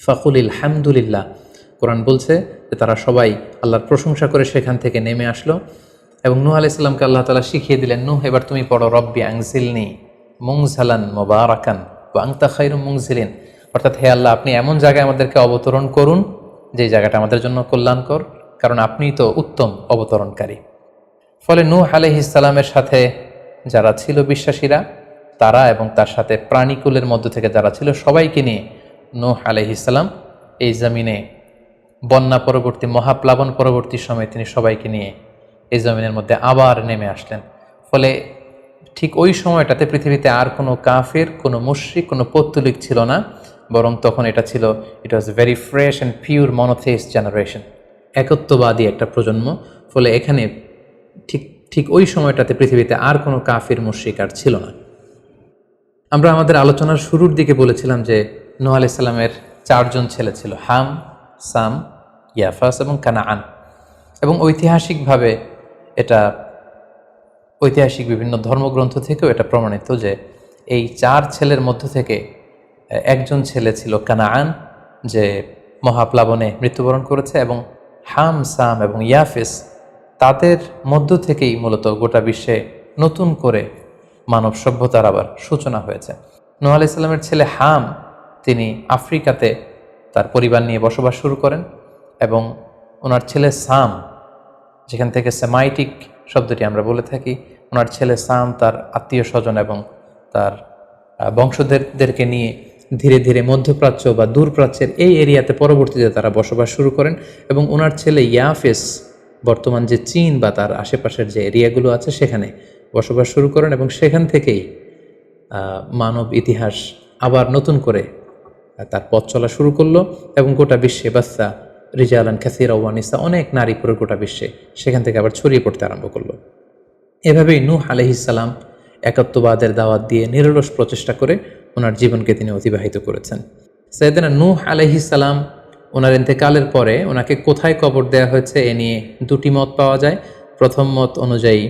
Speaker 1: ফাকুলিল হামদুলিল্লাহ। কোরআন বলছে যে তারা সবাই আল্লাহর প্রশংসা করে সেখান থেকে নেমে আসলো। এবং নূহ আলাইহিস সালামকে আল্লাহ তাআলা শিখিয়ে দিলেন, নূহ এবার তুমি পড়ো রব্বি আনজিলনি মুনজালান মুবারাকান ওয়া আনতা খায়রুম মুনজিলিন, অর্থাৎ হে আল্লাহ আপনি এমন জায়গায় আমাদেরকে অবতরণ করুন যে জায়গাটা আমাদের জন্য কল্যাণকর, কারণ আপনিই তো উত্তম অবতরণকারী। ফলে নূহ আলাইহিস সালামের সাথে যারা ছিল বিশ্বাসীরা, তারা এবং তার সাথে প্রাণীকুলের মধ্য থেকে যারা ছিল সবাইকে নিয়ে নূহ আলাইহিস সালাম এই জমিনে বন্যা পরবর্তী মহাপ্লাবন পরবর্তী সময়ে তিনি সবাইকে নিয়ে এই জমিনের মধ্যে আবার নেমে আসলেন। ফলে ঠিক ওই সময়টাতে পৃথিবীতে আর কোনো কাফের, কোনো মুশরিক, কোনো পৌত্তলিক ছিল না, বরং তখন এটা ছিল, it was very fresh and pure monotheist generation, একত্ববাদী একটা প্রজন্ম। ফলে এখানে ঠিক ওই সময়টাতে পৃথিবীতে আর কোনো কাফির মুশরিক আর ছিল না। আমরা আমাদের আলোচনার শুরুর দিকে বলেছিলাম যে নূহ আলাইহিস সালামের 4জন ছেলে ছিল, হাম, সাম, ইয়াফাস এবং কানাআন। এবং ঐতিহাসিকভাবে এটা ঐতিহাসিক বিভিন্ন ধর্মগ্রন্থ থেকেও এটা প্রমাণিত যে এই 4 ছেলের মধ্য থেকে একজন ছেলে ছিল কানাআন, যে মহাপ্লাবনে মৃত্যুবরণ করেছে। এবং হাম, সাম এবং ইয়াফেস, তাদের মধ্য থেকেই মূলত গোটা বিশ্বে নতুন করে মানব সভ্যতার আবার সূচনা হয়েছে। নূহ আলাইহিস সালামের ছেলে হাম, তিনি আফ্রিকাতে তার পরিবার নিয়ে বসবাস শুরু করেন। এবং ওনার ছেলে সাম, যেখান থেকে সেমাইটিক শব্দটি আমরা বলে থাকি, ওনার ছেলে সাম তার আত্মীয় স্বজন এবং তার বংশধরদেরকে নিয়ে ধীরে ধীরে মধ্যপ্রাচ্য বা দূরপ্রাচ্যের এই এরিয়াতে পরবর্তীতে তারা বসবাস শুরু করেন। এবং ওনার ছেলে ইয়াফেস বর্তমান যে চীন বা তার আশেপাশের যে এরিয়াগুলো আছে সেখানে বসবাস শুরু করেন। এবং সেখান থেকেই মানব ইতিহাস আবার নতুন করে তার পথ চলা শুরু করলো। এবং গোটা বিশ্বে বাচ্চা রিজালান কাসীরা ওয়া নিসা, অনেক নারী পুরো গোটা বিশ্বে সেখান থেকে আবার ছড়িয়ে পড়তে আরম্ভ করলো। এভাবেই নূহ আলাইহিস সালাম একত্ববাদের দাওয়াত দিয়ে নিরলস প্রচেষ্টা করে ওনার জীবনকে তিনি অতিবাহিত করেছেন। সাইয়েদনা নূহ আলাইহিস সালাম ওনার ইন্তেকালের পরে ওনাকে কোথায় কবর দেওয়া হয়েছে এ নিয়ে 2টি মত পাওয়া যায়। প্রথম মত অনুযায়ী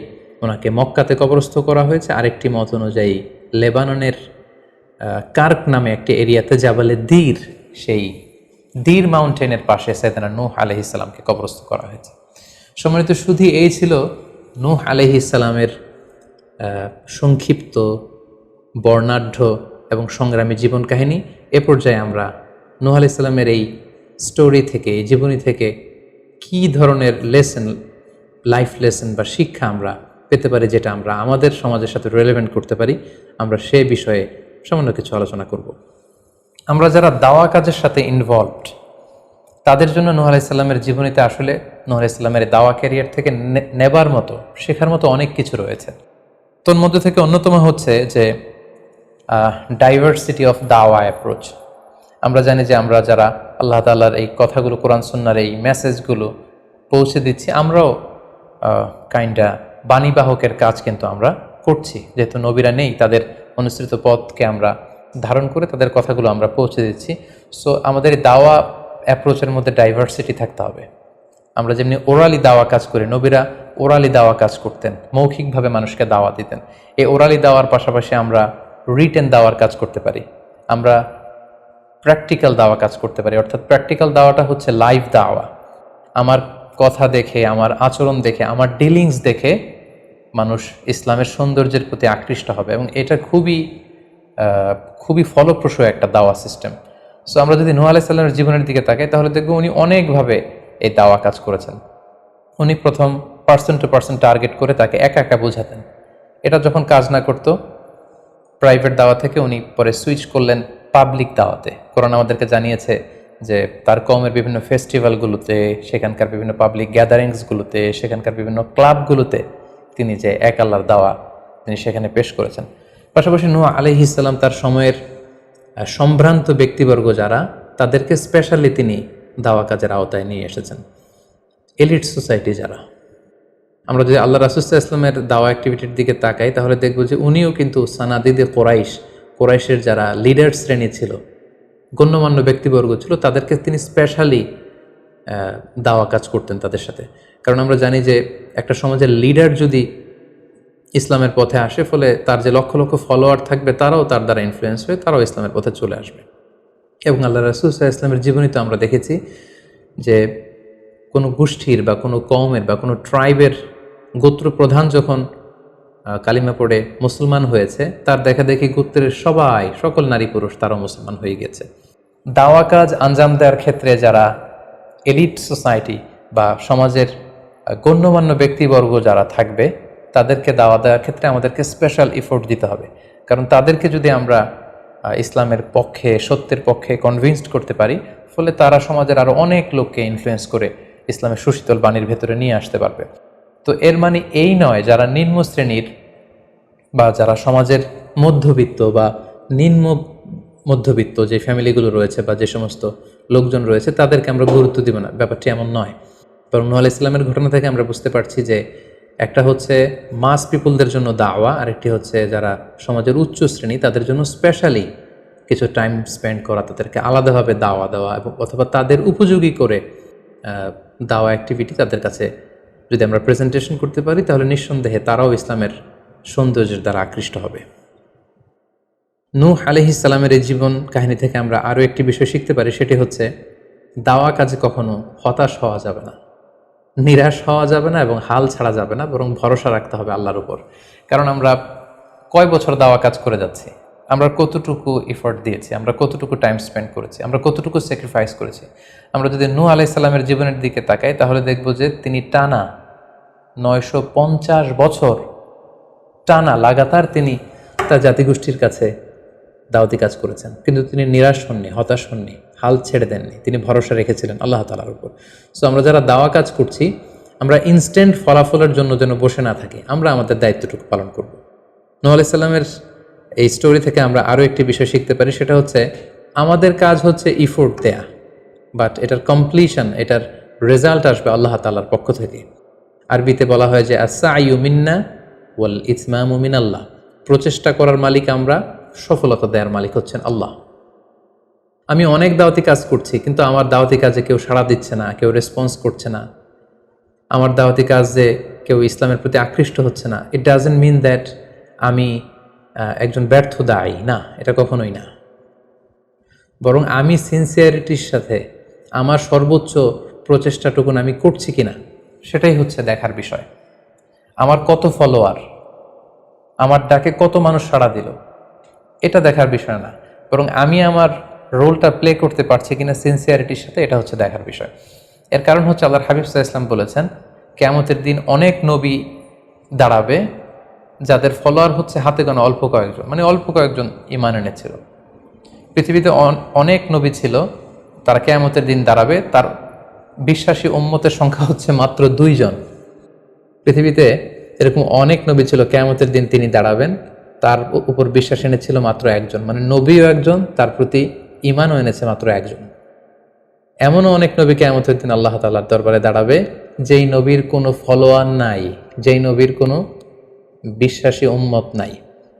Speaker 1: ওনাকে মক্কাতে কবরস্থ করা হয়েছে, আরেকটি মত অনুযায়ী লেবাননের কার্ক নামে একটি এরিয়াতে জাবালে দীর, সেই দীর মাউন্টেনের পাশে সাইয়েদনা নূহ আলাইহিস সালামকে কবরস্থ করা হয়েছে। সম্মানিত সুধী, এই ছিল নূহ আলাইহিস সালামের সংক্ষিপ্ত, বর্ণাঢ্য এবং সংগ্রামী জীবন কাহিনী। এ পর্যায়ে আমরা নূহ আলাইহিস সালামের এই স্টোরি থেকে, এই জীবনী থেকে কী ধরনের লাইফ লেসন বা শিক্ষা আমরা পেতে পারি, যেটা আমরা আমাদের সমাজের সাথে রিলেভেন্ট করতে পারি, আমরা সে বিষয়ে সামান্য কিছু আলোচনা করব। আমরা যারা দাওয়া কাজের সাথে ইনভলভড, তাদের জন্য নূহ আলাইহিস সালামের জীবনীতে আসলে নূহ আলাইহিস সালামের দাওয়া ক্যারিয়ার থেকে নেবার মতো, শেখার মতো অনেক কিছু রয়েছে। তোর মধ্যে থেকে অন্যতম হচ্ছে যে ডাইভার্সিটি অফ দাওয়া অ্যাপ্রোচ। আমরা জানি যে আমরা যারা আল্লাহ তাআলার এই কথাগুলো, কোরআন সুন্নাহর এই মেসেজগুলো পৌঁছে দিচ্ছি, আমরাও কাইন্ডা বাণীবাহকের কাজ কিন্তু আমরা করছি। যেহেতু নবীরা নেই, তাদের অনুসৃত পথকে আমরা ধারণ করে তাদের কথাগুলো আমরা পৌঁছে দিচ্ছি। সো আমাদের এই দাওয়া অ্যাপ্রোচের মধ্যে ডাইভার্সিটি থাকতে হবে। আমরা যেমনি ওরালি দাওয়া কাজ করি, নবীরা ওরালি দাওয়া কাজ করতেন, মৌখিকভাবে মানুষকে দাওয়া দিতেন। এই ওরালি দাওয়ার পাশাপাশি আমরা রিটেন দাওয়ার কাজ করতে পারি, আমরা প্র্যাকটিক্যাল দাওয়া কাজ করতে পারি। অর্থাৎ প্র্যাকটিক্যাল দাওয়াটা হচ্ছে লাইভ দাওয়া। আমার কথা দেখে, আমার আচরণ দেখে, আমার ডিলিংস দেখে মানুষ ইসলামের সৌন্দর্যের প্রতি আকৃষ্ট হবে, এবং এটা খুবই ফলপ্রসূ একটা দাওয়া সিস্টেম। সো আমরা যদি নূহ আলাইহিস সালামের জীবনের দিকে তাকাই, তাহলে দেখব উনি অনেকভাবে এই দাওয়া কাজ করেছেন। উনি প্রথম পার্সন টু পার্সন টার্গেট করে তাকে একা একা বোঝাতেন। এটা যখন কাজ না করতো, প্রাইভেট দাওয়া থেকে উনি পরে সুইচ করলেন পাবলিক দাওয়াতে। কোরআন আমাদেরকে জানিয়েছে যে তার কওমের বিভিন্ন ফেস্টিভ্যালগুলোতে, সেখানকার বিভিন্ন পাবলিক গ্যাদারিংসগুলোতে, সেখানকার বিভিন্ন ক্লাবগুলোতে তিনি যে এক আল্লাহর দাওয়া তিনি সেখানে পেশ করেছেন। পাশাপাশি নূহ আলাইহিস সালাম তার সময়ের সম্ভ্রান্ত ব্যক্তিবর্গ যারা, তাদেরকে স্পেশালি তিনি দাওয়া কাজের আওতায় নিয়ে এসেছেন। এলিট সোসাইটি যারা, আমরা যদি আল্লাহ রাসূল সাল্লাল্লাহু আলাইহি ওয়াসাল্লামের দাওয়া অ্যাক্টিভিটির দিকে তাকাই, তাহলে দেখব যে উনিও কিন্তু সানাদিদে কোরাইশের যারা লিডার শ্রেণী ছিল, গণ্যমান্য ব্যক্তিবর্গ ছিল, তাদেরকে তিনি স্পেশালি দাওয়া কাজ করতেন তাদের সাথে। কারণ আমরা জানি যে একটা সমাজের লিডার যদি ইসলামের পথে আসে, ফলে তার যে লক্ষ লক্ষ ফলোয়ার থাকবে তারাও তার দ্বারা ইনফ্লুয়েন্স হয়ে তারাও ইসলামের পথে চলে আসবে। এবং আল্লাহ রাসূল সাল্লাল্লাহু আলাইহি ওয়াসাল্লামের জীবনী তো আমরা দেখেছি যে কোনো গোষ্ঠীর বা কোনো কওমের বা কোনো ট্রাইবের গোত্র প্রধান যখন কালিমা পড়ে মুসলমান হয়েছে, তার দেখা দেখি গোত্রের সকল নারী পুরুষ তারাও মুসলমান হয়ে গেছে। দাওয়া কাজ আঞ্জাম দেওয়ার ক্ষেত্রে যারা এলিট সোসাইটি বা সমাজের গণ্যমান্য ব্যক্তিবর্গ যারা থাকবে, তাদেরকে দাওয়া দেওয়ার ক্ষেত্রে আমাদেরকে স্পেশাল এফোর্ট দিতে হবে। কারণ তাদেরকে যদি আমরা ইসলামের পক্ষে, সত্যের পক্ষে কনভিন্সড করতে পারি, ফলে তারা সমাজের আরও অনেক লোককে ইনফ্লুয়েন্স করে ইসলামের সুশীতল বাণীর ভেতরে নিয়ে আসতে পারবে। তো এর মানে এই নয় যারা নিম্ন শ্রেণীর বা যারা সমাজের মধ্যবিত্ত বা নিম্ন মধ্যবিত্ত যে ফ্যামিলিগুলো রয়েছে বা যে সমস্ত লোকজন রয়েছে, তাদেরকে আমরা গুরুত্ব দিব না, ব্যাপারটি এমন নয়। বরং নূহ আলাইহিস সালামের ঘটনা থেকে আমরা বুঝতে পারছি যে একটা হচ্ছে মাস পিপুলদের জন্য দাওয়া, আর একটি হচ্ছে যারা সমাজের উচ্চ শ্রেণী তাদের জন্য স্পেশালি কিছু টাইম স্পেন্ড করা, তাদেরকে আলাদাভাবে দাওয়া দেওয়া, এবং অথবা তাদের উপযোগী করে দাওয়া অ্যাক্টিভিটি তাদের কাছে যদি আমরা প্রেজেন্টেশন করতে পারি, তাহলে নিঃসন্দেহে তারাও ইসলামের সৌন্দর্যের দ্বারা আকৃষ্ট হবে। নূহ আলাইহিস সালামের এই জীবন কাহিনী থেকে আমরা আরও একটি বিষয় শিখতে পারি, সেটি হচ্ছে দাওয়া কাজে কখনো হতাশ হওয়া যাবে না, নিরাশ হওয়া যাবে না, এবং হাল ছাড়া যাবে না, বরং ভরসা রাখতে হবে আল্লাহর উপর। কারণ আমরা কয় বছর দাওয়া কাজ করে যাচ্ছি, আমরা কতটুকু এফোর্ট দিয়েছি, আমরা কতটুকু টাইম স্পেন্ড করেছি, আমরা কতটুকু স্যাক্রিফাইস করেছি। আমরা যদি নূহ আলাইহিস সালামের জীবনের দিকে তাকাই, তাহলে দেখব যে তিনি টানা 950 বছর টানা লাগাতার তিনি তার জাতিগোষ্ঠীর কাছে দাওয়াতি কাজ করেছেন, কিন্তু তিনি নিরাশ হননি, হতাশ হননি, হাল ছেড়ে দেননি, তিনি ভরসা রেখেছিলেন আল্লাহ তাআলার উপর। সো আমরা যারা দাওয়া কাজ করছি, আমরা ইনস্ট্যান্ট ফলাফলের জন্য যেন বসে না থাকি, আমরা আমাদের দায়িত্বটুকু পালন করব। নূহ আলাইহিস সালামের এই স্টোরি থেকে আমরা আরও একটি বিষয় শিখতে পারি, সেটা হচ্ছে আমাদের কাজ হচ্ছে ইফোর্ট দেয়া, বাট এটার কমপ্লিশন, এটার রেজাল্ট আসবে আল্লাহ তাআলার পক্ষ থেকে। আরবিতে বলা হয় যে আস-সা'য়ু মিন্না ওয়াল ইতমামু মিনাল্লাহ, প্রচেষ্টা করার মালিক আমরা, সফলতা দেওয়ার মালিক হচ্ছেন আল্লাহ। আমি অনেক দাওয়াতি কাজ করছি, কিন্তু আমার দাওয়াতি কাজে কেউ সাড়া দিচ্ছে না, কেউ রেসপন্স করছে না, আমার দাওয়াতি কাজে কেউ ইসলামের প্রতি আকৃষ্ট হচ্ছে না, ইট ডাজন্ট মিন দ্যাট আমি একজন ব্যর্থ দায়ী, না, এটা কখনোই না। বরং আমি সিনসিয়ারিটির সাথে আমার সর্বোচ্চ প্রচেষ্টাটুকুন আমি করছি কিনা, সেটাই হচ্ছে দেখার বিষয়। আমার কত ফলোয়ার, আমার ডাকে কত মানুষ সাড়া দিল, এটা দেখার বিষয় না, বরং আমি আমার রোলটা প্লে করতে পারছি কিনা সিনসিয়ারিটির সাথে, এটা হচ্ছে দেখার বিষয়। এর কারণ হচ্ছে আল্লাহর হাবিব সাল্লাল্লাহু আলাইহি ওয়াসাল্লাম বলেছেন, কিয়ামতের দিন অনেক নবী দাঁড়াবে যাদের ফলোয়ার হচ্ছে হাতে গোনা অল্প কয়েকজন, মানে অল্প কয়েকজন ঈমান এনেছিল। পৃথিবীতে অনেক নবী ছিল, তারা কিয়ামতের দিন দাঁড়াবে, তার বিশ্বাসী উম্মতের সংখ্যা হচ্ছে মাত্র 2 জন। পৃথিবীতে এরকম অনেক নবী ছিল, কিয়ামতের দিন তিনি দাঁড়াবেন, তার উপর বিশ্বাস এনেছিল মাত্র 1 জন, মানে নবীও 1 জন, তার প্রতি ঈমানও এনেছে মাত্র 1 জন। এমনও অনেক নবী কিয়ামতের দিন আল্লাহ তাআলার দরবারে দাঁড়াবে যেই নবীর কোনো ফলোয়ার নাই, যেই নবীর কোনো বিশ্বাসী উম্মত নাই,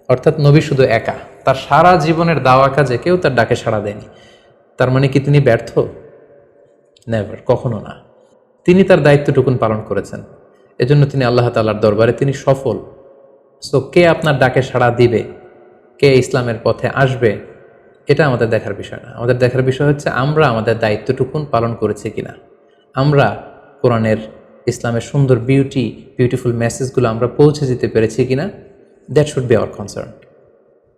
Speaker 1: অর্থাৎ নবী শুধু একা, তার সারা জীবনের দাওয়া কাজে কেউ তার ডাকে সাড়া দেয়নি। তার মানে কি তিনি ব্যর্থ? নেভার, কখনো না। তিনি তার দায়িত্বটুকুন পালন করেছেন, এজন্য তিনি আল্লাহ তাআলার দরবারে তিনি সফল। সো কে আপনার ডাকে সাড়া দিবে, কে ইসলামের পথে আসবে, এটা আমাদের দেখার বিষয় না। আমাদের দেখার বিষয় হচ্ছে আমরা আমাদের দায়িত্বটুকুন পালন করেছি কিনা, আমরা কোরআনের ইসলামের সুন্দর বিউটিফুল মেসেজগুলো আমরা পৌঁছে দিতে পেরেছি কিনা। That should be hour concern.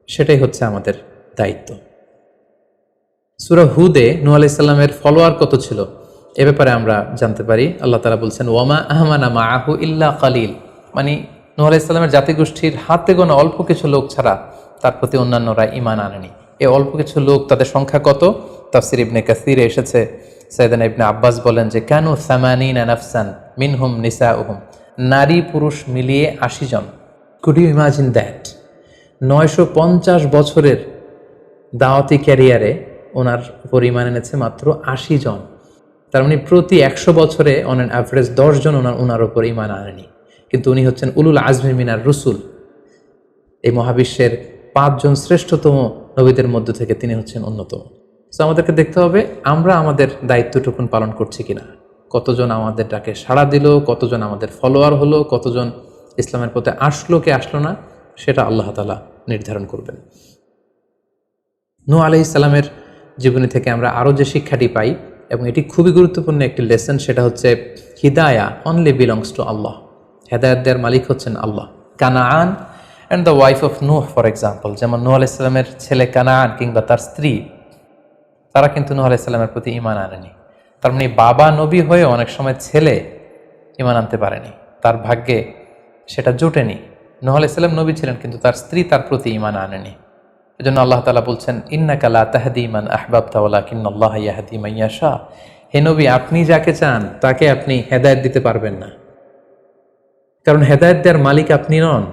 Speaker 1: সেটাই হচ্ছে আমাদের দায়িত্ব। সূরা হুদে নূহ আলাইহিস সালামের ফলোয়ার কত ছিল এ ব্যাপারে আমরা জানতে পারি। আল্লাহ তাআলা বলছেন, ওয়ামা আমানা মাআহু ইল্লা কালিল, মানে নূহ আলাইহিস সালামের জাতিগোষ্ঠীর হাতে গোনা অল্প কিছু লোক ছাড়া তার প্রতি অন্যান্যরা ঈমান আনেনি। এই অল্প কিছু লোক, তাদের সংখ্যা কত? তাফসীর ইবনে কাসীরে এসেছে, সাইয়েদনা ইবনে আব্বাস বলেন যে কানু 80 নাফসান মিনহুম নিসাউহুম, নারী পুরুষ মিলিয়ে 80 জন। Could you imagine that? 950 বছরের দাওয়াতি ক্যারিয়ারে ওনার উপর ঈমান এনেছে মাত্র 80 জন। তার মানে প্রতি 100 বছরে অন অ্যান অ্যাভারেজ 10 জন ওনার উপর ঈমান আনেনি। কিন্তু উনি হচ্ছেন উলুল আজমি মিনার রসুল, এই মহাবিশ্বের 5 জন শ্রেষ্ঠতম নবীদের মধ্য থেকে তিনি হচ্ছেন অন্যতম। সো আমাদেরকে দেখতে হবে আমরা আমাদের দায়িত্বটুকুন পালন করছি কিনা। কতজন আমাদের ডাকে সাড়া দিল, কতজন আমাদের ফলোয়ার হলো, কতজন ইসলামের পথে আসলো কে আসলো না, সেটা আল্লাহ তাআলা নির্ধারণ করবেন। নূহ আলাইহিস সালামের জীবনী থেকে আমরা আরও যে শিক্ষাটি পাই, এবং এটি খুবই গুরুত্বপূর্ণ একটি লেসন, সেটা হচ্ছে হিদায়া অনলি বিলংস টু আল্লাহ। হেদায়েত দেওয়ার মালিক হচ্ছেন Allah. Canaan and the wife of Nuh for example, যেমন নূহ আলাইহিস সালামের ছেলে কানাআন কিংবা তার স্ত্রী, তারা কিন্তু নূহ আলাইহিস সালামের প্রতি ঈমান আনেনি। তার মানে বাবা নবী হয়ে অনেক সময় ছেলে ঈমান আনতে পারেনি, তার ভাগ্যে সেটা জোটেনি। নূহ আলাইহিস সালাম নবী ছিলেন, কিন্তু তার স্ত্রী তার প্রতি ঈমান আনেনি। এজন্য আল্লাহ তাআলা বলছেন, ইন্নাকা লা তাহদি মান আহবাবতা ওয়ালাকিন্নাল্লাহা ইয়াহদি মান ইয়াশা। হে নবী, আপনি যাকে চান তাকে আপনি হেদায়েত দিতে পারবেন না, কারণ হেদায়েত দেওয়ার মালিক আপনি নন।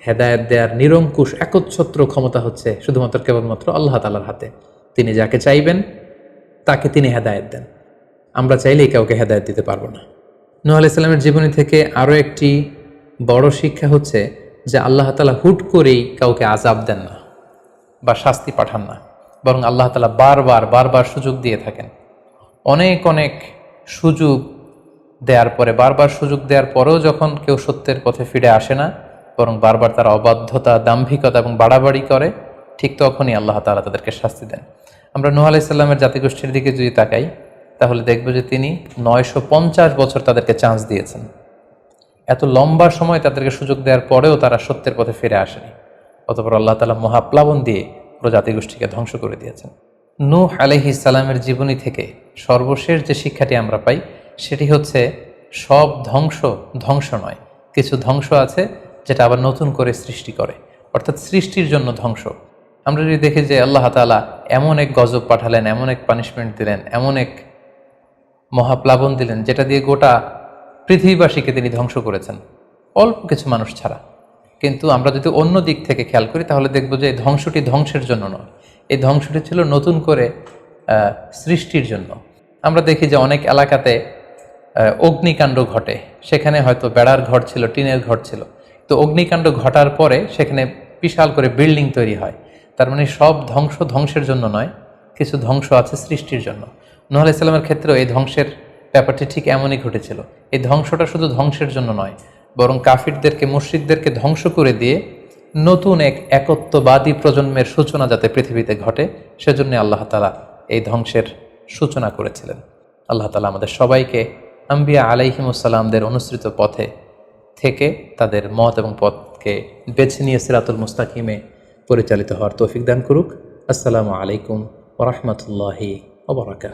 Speaker 1: হেদায়েত দেওয়ার নিরঙ্কুশ একচ্ছত্র ক্ষমতা হচ্ছে শুধুমাত্র কেবলমাত্র আল্লাহ তাআলার হাতে। তিনি যাকে চাইবেন তাকে তিনি হেদায়েত দেন। আমরা চাইলেই কাউকে হেদায়েত দিতে পারবো না। নূহ আলাইহিস সালামের জীবনী থেকে আরও একটি বড় শিক্ষা হচ্ছে যে আল্লাহ তাআলা হুট করেই কাউকে আযাব দেন না বা শাস্তি পাঠান না, বরং আল্লাহ তাআলা বারবার সুযোগ দিয়ে থাকেন। অনেক সুযোগ দেওয়ার পরে, বারবার সুযোগ দেওয়ার পরেও যখন কেউ সত্যের পথে ফিরে আসে না, বরং বারবার তারা অবাধ্যতা, দাম্ভিকতা এবং বাড়াবাড়ি করে, ঠিক তখনই আল্লাহ তাআলা তাদেরকে শাস্তি দেন। আমরা নূহ আলাইহিস সালামের জাতিগোষ্ঠীর দিকে যদি তাকাই, তাহলে দেখব যে তিনি 950 বছর তাদেরকে চান্স দিয়েছেন। এত লম্বা সময় তাদেরকে সুযোগ দেওয়ার পরেও তারা সত্যের পথে ফিরে আসেনি। অতঃপর আল্লাহ তাআলা মহাপ্লাবন দিয়ে পুরো জাতিগোষ্ঠীকে ধ্বংস করে দিয়েছেন। নূহ আলাইহিস সালামের জীবনী থেকে সর্বশেষ যে শিক্ষাটি আমরা পাই, সেটি হচ্ছে সব ধ্বংস নয়। কিছু ধ্বংস আছে যেটা আবার নতুন করে সৃষ্টি করে, অর্থাৎ সৃষ্টির জন্য ধ্বংস। আমরা যদি দেখি যে আল্লাহ তাআলা এমন এক গজব পাঠালেন, এমন এক পানিশমেন্ট দিলেন, এমন এক মহাপ্লাবন দিলেন, যেটা দিয়ে গোটা পৃথিবীবাসীকে তিনি ধ্বংস করেছেন, অল্প কিছু মানুষ ছাড়া। কিন্তু আমরা যদি অন্য দিক থেকে খেয়াল করি, তাহলে দেখব যে এই ধ্বংসটি ধ্বংসের জন্য নয়, এই ধ্বংসটি ছিল নতুন করে সৃষ্টির জন্য। আমরা দেখি যে অনেক এলাকাতে অগ্নিকাণ্ড ঘটে, সেখানে হয়তো বেড়ার ঘর ছিল, টিনের ঘর ছিল, তো অগ্নিকাণ্ড ঘটার পরে সেখানে বিশাল করে বিল্ডিং তৈরি হয়। তার মানে সব ধ্বংসের জন্য নয়, কিছু ধ্বংস আছে সৃষ্টির জন্য। নূহ আলাইহিস সালামের ক্ষেত্রেও এই ধ্বংসের ব্যাপারটি ঠিক এমনই ঘটেছিল। এই ধ্বংসটা শুধু ধ্বংসের জন্য নয়, বরং কাফিরদেরকে, মুশরিকদেরকে ধ্বংস করে দিয়ে নতুন এক একত্ববাদী প্রজন্মের সূচনা যাতে পৃথিবীতে ঘটে, সেজন্য আল্লাহ তাআলা এই ধ্বংসের সূচনা করেছিলেন। আল্লাহ তাআলা আমাদের সবাইকে আম্বিয়া আলাইহিমুস সালামদের অনুসৃত পথে থেকে তাদের মত এবং পথকে বেছে নিয়ে সিরাতুল মুস্তাকিমে পরিচালিত হওয়ার তৌফিক দান করুক। আসসালামু আলাইকুম ওয়া রাহমাতুল্লাহি ওয়া বারাকাতুহু।